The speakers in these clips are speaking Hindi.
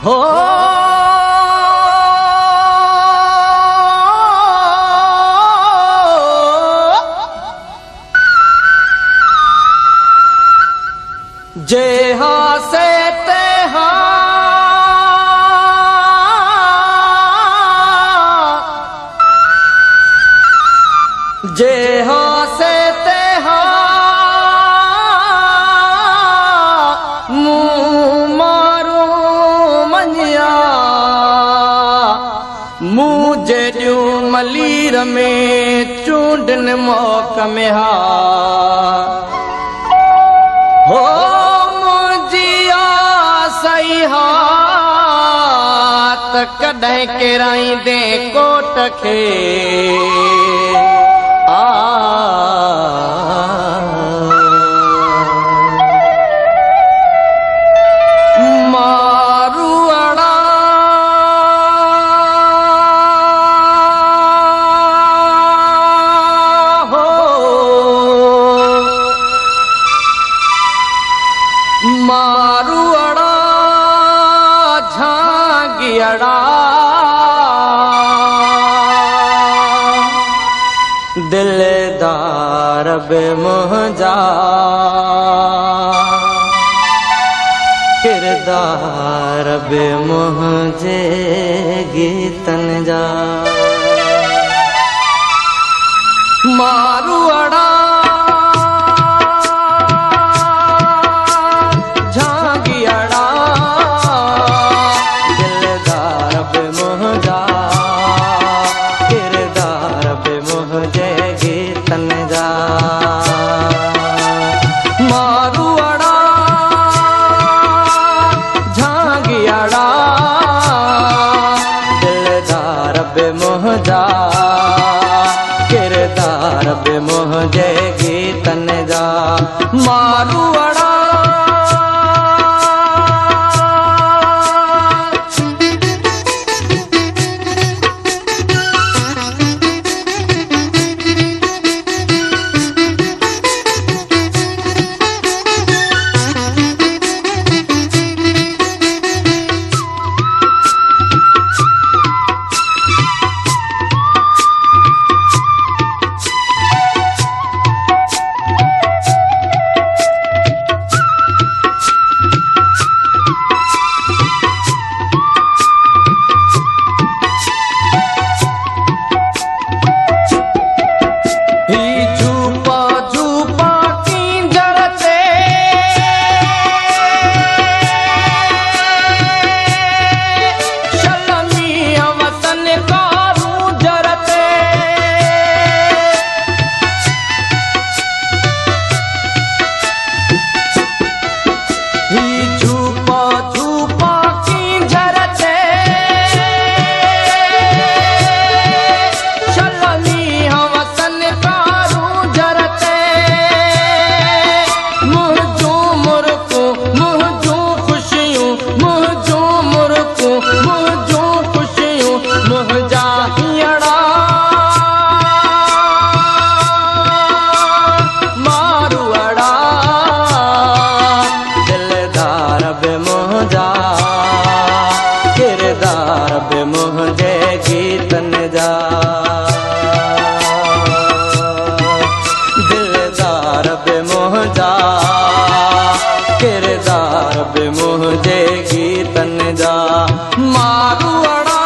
हो जे हाँ से ते जे हाँ से ते मुँह मारो मनिया मुँह जेडियूं मलीर में चूंडन मौक में हो मुझिया सही हाथ कॾहिं केराई दे कोट खे मारुअड़ा हो मारुअड़ा झांगियड़ा दिलदार बे मुंहिंजा किरदार बे मुंहिंजे गीतन जा मारुअड़ा झांगियड़ा दिलदार बे मुंहिंजा किरदार बे मुंहिंजे गीतन जा मारुअड़ा झांगियड़ा दिलदार बे मुंहिंजा किरदार बे मुंहिंजे गीतन जा मारुअड़ा किरदार बे मुंहिंजे गीतन जा दिलदार बे मुंहिंजा किरदार बे मुंहिंजे गीतन जा मारुअड़ा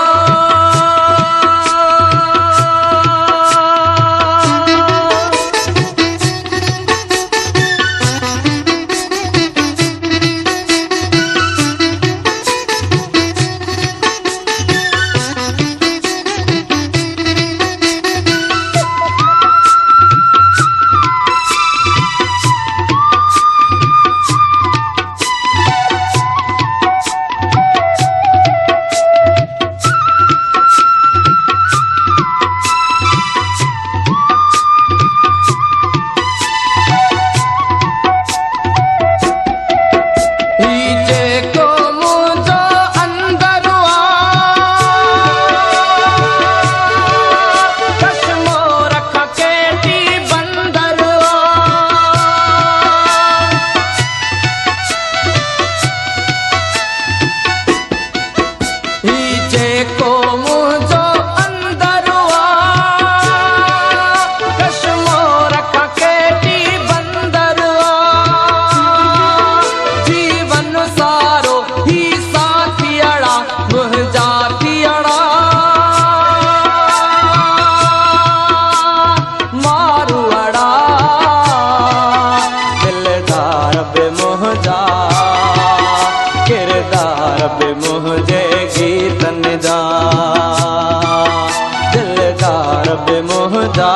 बे मुझे गीतन जा दिलदार बे मुझा